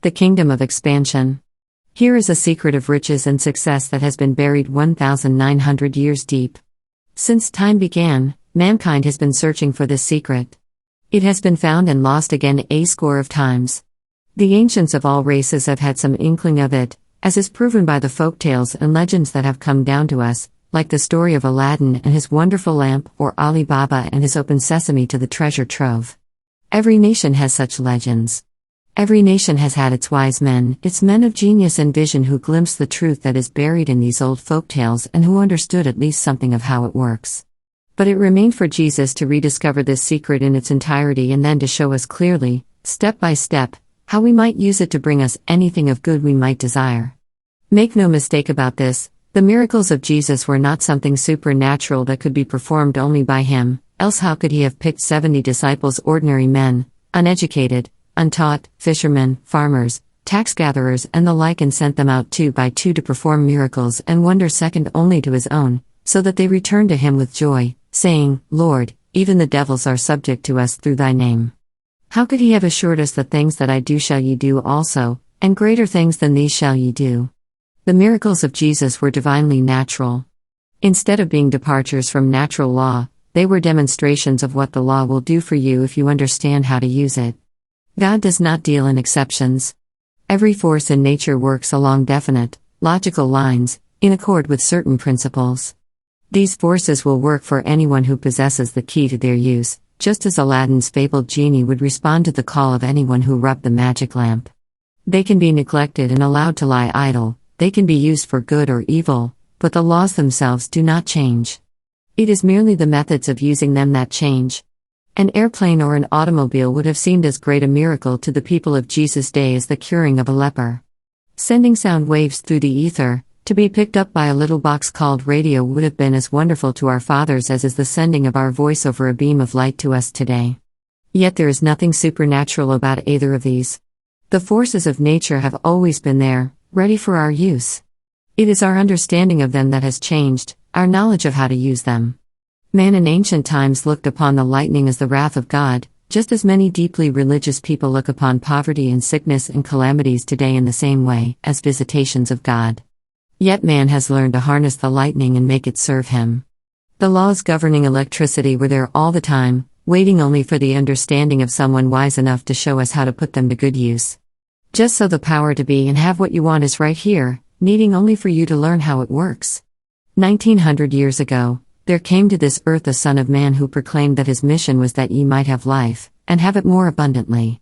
The kingdom of expansion. Here is a secret of riches and success that has been buried 1,900 years deep. Since time began, mankind has been searching for this secret. It has been found and lost again a score of times. The ancients of all races have had some inkling of it, as is proven by the folk tales and legends that have come down to us, like the story of Aladdin and his wonderful lamp, or Ali Baba and his open sesame to the treasure trove. Every nation has such legends. Every nation has had its wise men, its men of genius and vision who glimpsed the truth that is buried in these old folk tales and who understood at least something of how it works. But it remained for Jesus to rediscover this secret in its entirety and then to show us clearly, step by step, how we might use it to bring us anything of good we might desire. Make no mistake about this, the miracles of Jesus were not something supernatural that could be performed only by him, else how could he have picked 70 disciples, ordinary men, uneducated, untaught, fishermen, farmers, tax gatherers and the like, and sent them out 2 by 2 to perform miracles and wonders second only to his own, so that they returned to him with joy, saying, Lord, even the devils are subject to us through thy name. How could he have assured us, the things that I do shall ye do also, and greater things than these shall ye do? The miracles of Jesus were divinely natural. Instead of being departures from natural law, they were demonstrations of what the law will do for you if you understand how to use it. God does not deal in exceptions. Every force in nature works along definite, logical lines, in accord with certain principles. These forces will work for anyone who possesses the key to their use, just as Aladdin's fabled genie would respond to the call of anyone who rubbed the magic lamp. They can be neglected and allowed to lie idle, they can be used for good or evil, but the laws themselves do not change. It is merely the methods of using them that change. An airplane or an automobile would have seemed as great a miracle to the people of Jesus' day as the curing of a leper. Sending sound waves through the ether, to be picked up by a little box called radio, would have been as wonderful to our fathers as is the sending of our voice over a beam of light to us today. Yet there is nothing supernatural about either of these. The forces of nature have always been there, ready for our use. It is our understanding of them that has changed, our knowledge of how to use them. Man in ancient times looked upon the lightning as the wrath of God, just as many deeply religious people look upon poverty and sickness and calamities today in the same way, as visitations of God. Yet man has learned to harness the lightning and make it serve him. The laws governing electricity were there all the time, waiting only for the understanding of someone wise enough to show us how to put them to good use. Just so the power to be and have what you want is right here, needing only for you to learn how it works. 1900 years ago, there came to this earth a Son of Man who proclaimed that his mission was that ye might have life, and have it more abundantly.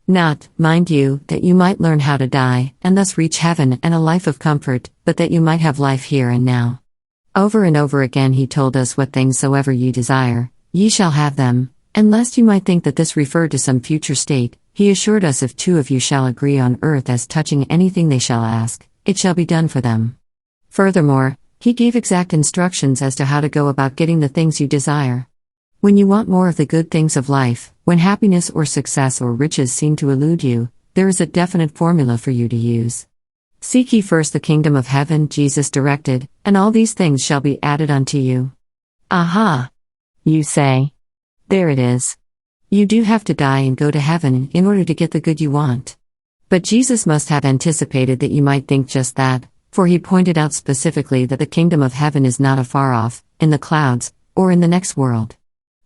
Not, mind you, that you might learn how to die, and thus reach heaven and a life of comfort, but that you might have life here and now. Over and over again he told us, what things soever ye desire, ye shall have them, and lest you might think that this referred to some future state, he assured us, if 2 of you shall agree on earth as touching anything they shall ask, it shall be done for them. Furthermore, he gave exact instructions as to how to go about getting the things you desire. When you want more of the good things of life, when happiness or success or riches seem to elude you, there is a definite formula for you to use. Seek ye first the kingdom of heaven, Jesus directed, and all these things shall be added unto you. Aha! You say. There it is. You do have to die and go to heaven in order to get the good you want. But Jesus must have anticipated that you might think just that, for he pointed out specifically that the kingdom of heaven is not afar off, in the clouds, or in the next world.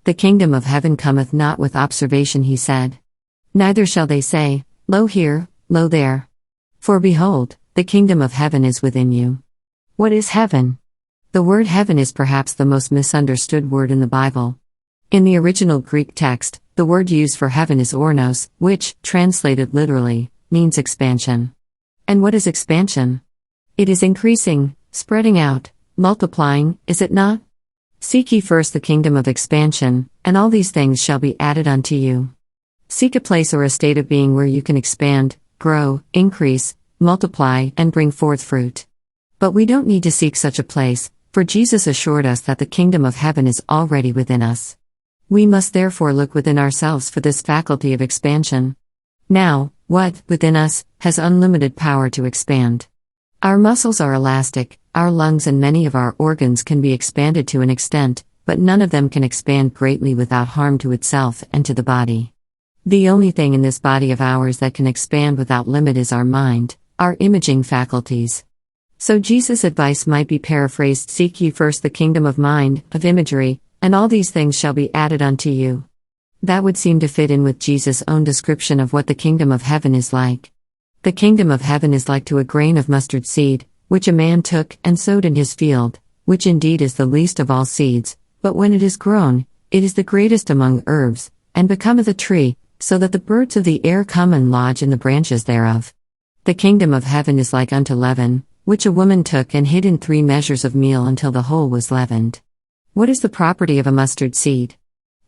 The kingdom of heaven cometh not with observation, he said. Neither shall they say, Lo here, lo there. For behold, the kingdom of heaven is within you. What is heaven? The word heaven is perhaps the most misunderstood word in the Bible. In the original Greek text, the word used for heaven is ornos, which, translated literally, means expansion. And what is expansion? It is increasing, spreading out, multiplying, is it not? Seek ye first the kingdom of expansion, and all these things shall be added unto you. Seek a place or a state of being where you can expand, grow, increase, multiply, and bring forth fruit. But we don't need to seek such a place, for Jesus assured us that the kingdom of heaven is already within us. We must therefore look within ourselves for this faculty of expansion. Now, what, within us, has unlimited power to expand? Our muscles are elastic, our lungs and many of our organs can be expanded to an extent, but none of them can expand greatly without harm to itself and to the body. The only thing in this body of ours that can expand without limit is our mind, our imaging faculties. So Jesus' advice might be paraphrased: seek ye first the kingdom of mind, of imagery, and all these things shall be added unto you. That would seem to fit in with Jesus' own description of what the kingdom of heaven is like. The kingdom of heaven is like to a grain of mustard seed, which a man took and sowed in his field, which indeed is the least of all seeds, but when it is grown, it is the greatest among herbs, and becometh a tree, so that the birds of the air come and lodge in the branches thereof. The kingdom of heaven is like unto leaven, which a woman took and hid in 3 measures of meal until the whole was leavened. What is the property of a mustard seed?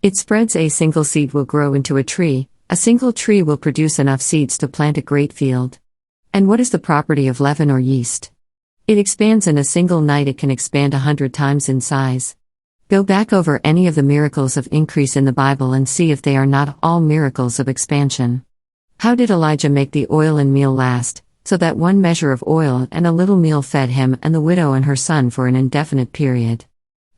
It spreads. A single seed will grow into a tree, a single tree will produce enough seeds to plant a great field. And what is the property of leaven or yeast? It expands. In a single night it can expand 100 times in size. Go back over any of the miracles of increase in the Bible and see if they are not all miracles of expansion. How did Elijah make the oil and meal last, so that 1 measure of oil and a little meal fed him and the widow and her son for an indefinite period?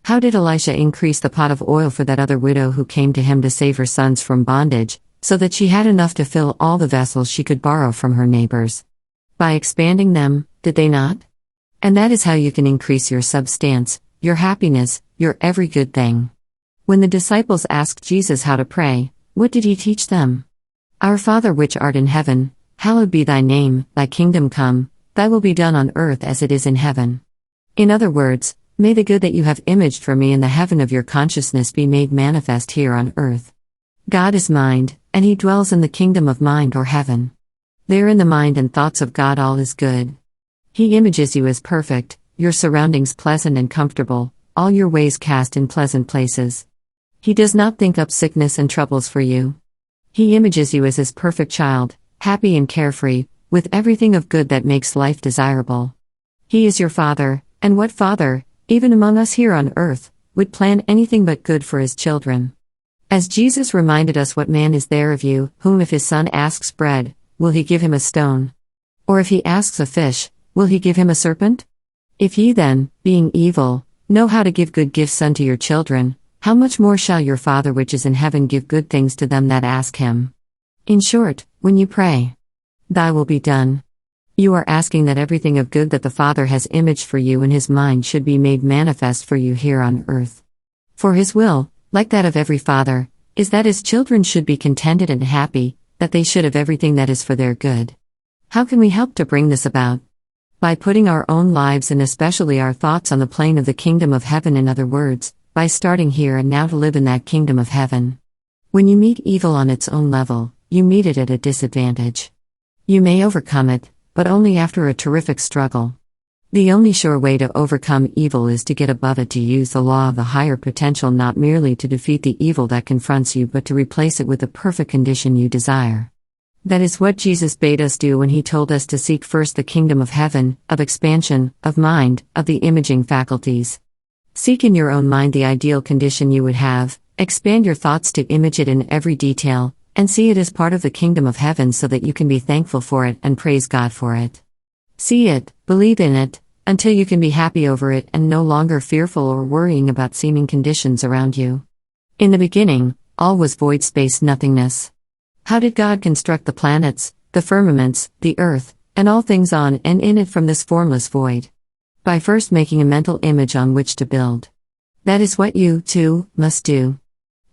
How did Elisha increase the pot of oil for that other widow who came to him to save her sons from bondage, so that she had enough to fill all the vessels she could borrow from her neighbors? By expanding them, did they not? And that is how you can increase your substance, your happiness, your every good thing. When the disciples asked Jesus how to pray, what did he teach them? Our Father which art in heaven, hallowed be thy name, thy kingdom come, thy will be done on earth as it is in heaven. In other words, may the good that you have imaged for me in the heaven of your consciousness be made manifest here on earth. God is mind, and he dwells in the kingdom of mind or heaven. There in the mind and thoughts of God all is good. He images you as perfect, your surroundings pleasant and comfortable, all your ways cast in pleasant places. He does not think up sickness and troubles for you. He images you as his perfect child, happy and carefree, with everything of good that makes life desirable. He is your Father, and what father, even among us here on earth, would plan anything but good for his children? As Jesus reminded us, what man is there of you, whom if his son asks bread, will he give him a stone? Or if he asks a fish, will he give him a serpent? If ye then, being evil, know how to give good gifts unto your children, how much more shall your Father which is in heaven give good things to them that ask him? In short, when you pray, thy will be done, you are asking that everything of good that the Father has imaged for you in his mind should be made manifest for you here on earth. For his will, like that of every father, is that his children should be contented and happy, that they should have everything that is for their good. How can we help to bring this about? By putting our own lives and especially our thoughts on the plane of the kingdom of heaven. In other words, by starting here and now to live in that kingdom of heaven. When you meet evil on its own level, you meet it at a disadvantage. You may overcome it, but only after a terrific struggle. The only sure way to overcome evil is to get above it, to use the law of the higher potential, not merely to defeat the evil that confronts you but to replace it with the perfect condition you desire. That is what Jesus bade us do when he told us to seek first the kingdom of heaven, of expansion, of mind, of the imaging faculties. Seek in your own mind the ideal condition you would have, expand your thoughts to image it in every detail, and see it as part of the kingdom of heaven so that you can be thankful for it and praise God for it. See it, believe in it, until you can be happy over it and no longer fearful or worrying about seeming conditions around you. In the beginning, all was void space nothingness. How did God construct the planets, the firmaments, the earth, and all things on and in it from this formless void? By first making a mental image on which to build. That is what you, too, must do.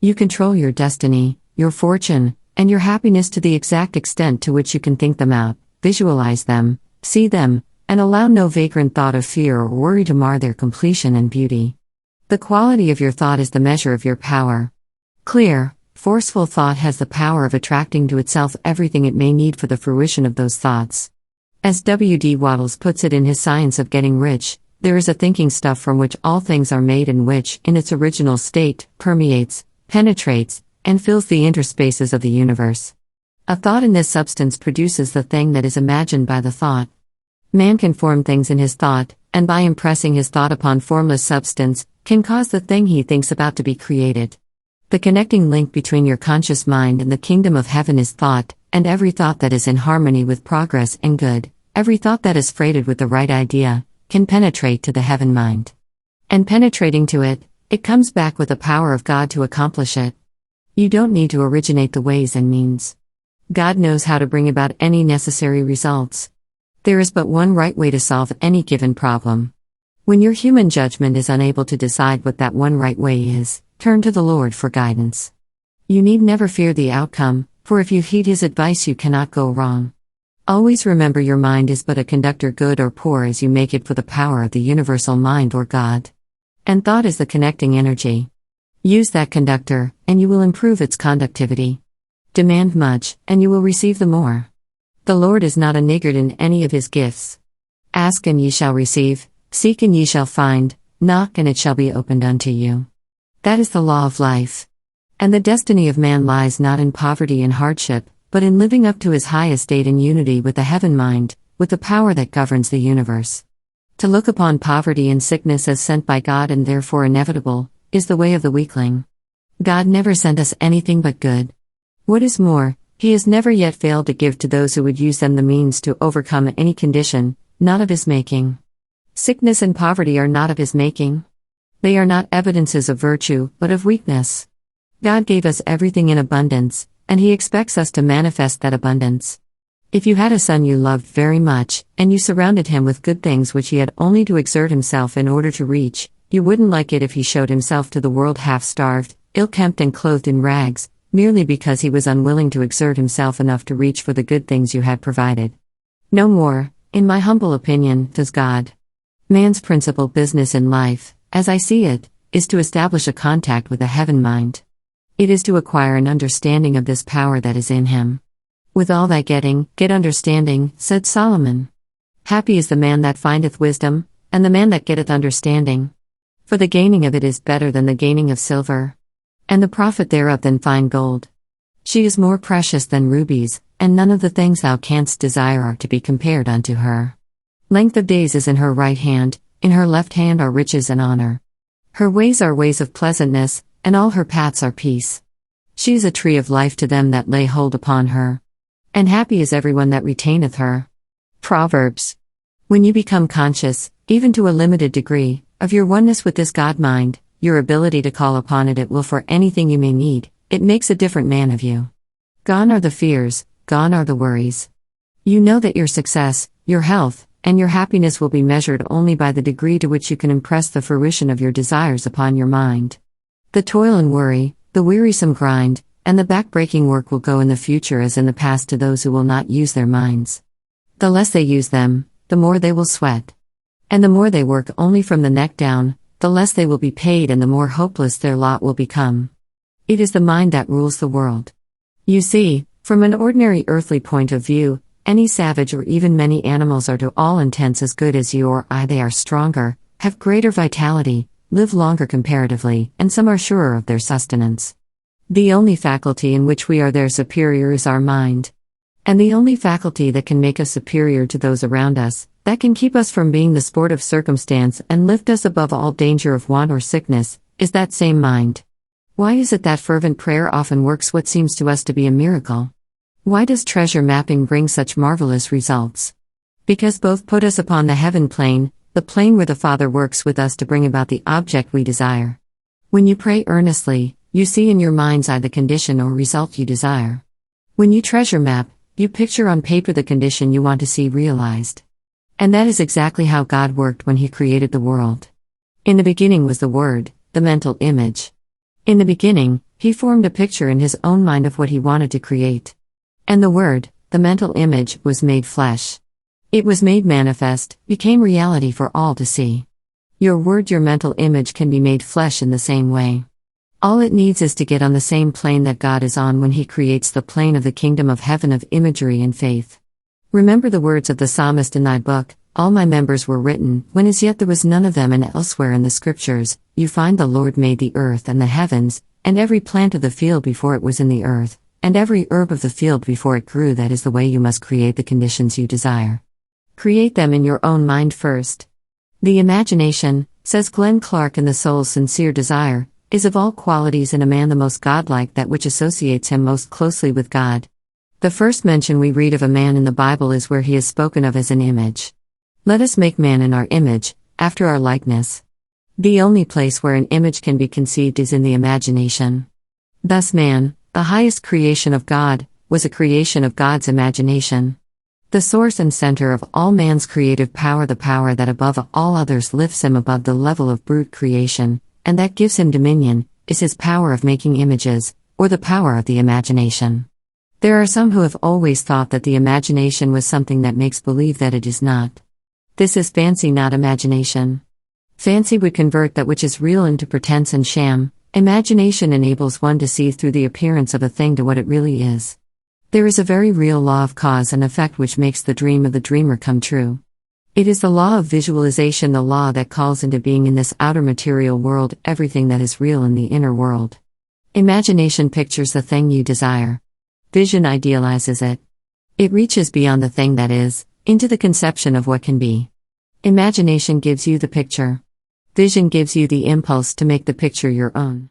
You control your destiny, your fortune, and your happiness to the exact extent to which you can think them out, visualize them, see them, and allow no vagrant thought of fear or worry to mar their completion and beauty. The quality of your thought is the measure of your power. Clear, forceful thought has the power of attracting to itself everything it may need for the fruition of those thoughts. As W.D. Wattles puts it in his Science of Getting Rich, there is a thinking stuff from which all things are made and which, in its original state, permeates, penetrates, and fills the interspaces of the universe. A thought in this substance produces the thing that is imagined by the thought. Man can form things in his thought, and by impressing his thought upon formless substance, can cause the thing he thinks about to be created. The connecting link between your conscious mind and the kingdom of heaven is thought, and every thought that is in harmony with progress and good, every thought that is freighted with the right idea, can penetrate to the heaven mind. And penetrating to it, it comes back with the power of God to accomplish it. You don't need to originate the ways and means. God knows how to bring about any necessary results. There is but one right way to solve any given problem. When your human judgment is unable to decide what that one right way is, turn to the Lord for guidance. You need never fear the outcome, for if you heed His advice you cannot go wrong. Always remember your mind is but a conductor, good or poor as you make it for the power of the universal mind or God. And thought is the connecting energy. Use that conductor, and you will improve its conductivity. Demand much, and you will receive the more. The Lord is not a niggard in any of His gifts. Ask and ye shall receive, seek and ye shall find, knock and it shall be opened unto you. That is the law of life. And the destiny of man lies not in poverty and hardship, but in living up to his high estate in unity with the heaven mind, with the power that governs the universe. To look upon poverty and sickness as sent by God and therefore inevitable, is the way of the weakling. God never sent us anything but good. What is more, He has never yet failed to give to those who would use them the means to overcome any condition, not of His making. Sickness and poverty are not of His making. They are not evidences of virtue, but of weakness. God gave us everything in abundance, and He expects us to manifest that abundance. If you had a son you loved very much, and you surrounded him with good things which he had only to exert himself in order to reach, you wouldn't like it if he showed himself to the world half-starved, ill-kempt and clothed in rags, merely because he was unwilling to exert himself enough to reach for the good things you had provided. No more, in my humble opinion, does God. Man's principal business in life, as I see it, is to establish a contact with the heaven mind. It is to acquire an understanding of this power that is in him. With all thy getting, get understanding, said Solomon. Happy is the man that findeth wisdom, and the man that getteth understanding. For the gaining of it is better than the gaining of silver, and the profit thereof than fine gold. She is more precious than rubies, and none of the things thou canst desire are to be compared unto her. Length of days is in her right hand, in her left hand are riches and honor. Her ways are ways of pleasantness, and all her paths are peace. She is a tree of life to them that lay hold upon her. And happy is everyone that retaineth her. Proverbs. When you become conscious, even to a limited degree, of your oneness with this God-mind, your ability to call upon it will for anything you may need, it makes a different man of you. Gone are the fears, gone are the worries. You know that your success, your health, and your happiness will be measured only by the degree to which you can impress the fruition of your desires upon your mind. The toil and worry, the wearisome grind, and the back-breaking work will go in the future as in the past to those who will not use their minds. The less they use them, the more they will sweat. And the more they work only from the neck down, the less they will be paid and the more hopeless their lot will become. It is the mind that rules the world. You see, from an ordinary earthly point of view, any savage or even many animals are to all intents as good as you or I. They are stronger, have greater vitality, live longer comparatively, and some are surer of their sustenance. The only faculty in which we are their superior is our mind. And the only faculty that can make us superior to those around us, that can keep us from being the sport of circumstance and lift us above all danger of want or sickness, is that same mind. Why is it that fervent prayer often works what seems to us to be a miracle? Why does treasure mapping bring such marvelous results? Because both put us upon the heaven plane, the plane where the Father works with us to bring about the object we desire. When you pray earnestly, you see in your mind's eye the condition or result you desire. When you treasure map, you picture on paper the condition you want to see realized. And that is exactly how God worked when He created the world. In the beginning was the Word, the mental image. In the beginning, He formed a picture in His own mind of what He wanted to create. And the Word, the mental image, was made flesh. It was made manifest, became reality for all to see. Your word, your mental image can be made flesh in the same way. All it needs is to get on the same plane that God is on when He creates the plane of the kingdom of heaven of imagery and faith. Remember the words of the psalmist in thy book, all my members were written, when as yet there was none of them, and elsewhere in the scriptures, you find the Lord made the earth and the heavens, and every plant of the field before it was in the earth, and every herb of the field before it grew. That is the way you must create the conditions you desire. Create them in your own mind first. The imagination, says Glenn Clark in The Soul's Sincere Desire, is of all qualities in a man the most godlike, that which associates him most closely with God. The first mention we read of a man in the Bible is where he is spoken of as an image. Let us make man in our image, after our likeness. The only place where an image can be conceived is in the imagination. Thus man, the highest creation of God, was a creation of God's imagination. The source and center of all man's creative power, the power that above all others lifts him above the level of brute creation, and that gives him dominion, is his power of making images, or the power of the imagination. There are some who have always thought that the imagination was something that makes believe that it is not. This is fancy, not imagination. Fancy would convert that which is real into pretense and sham. Imagination enables one to see through the appearance of a thing to what it really is. There is a very real law of cause and effect which makes the dream of the dreamer come true. It is the law of visualization, the law that calls into being in this outer material world everything that is real in the inner world. Imagination pictures the thing you desire. Vision idealizes it. It reaches beyond the thing that is, into the conception of what can be. Imagination gives you the picture. Vision gives you the impulse to make the picture your own.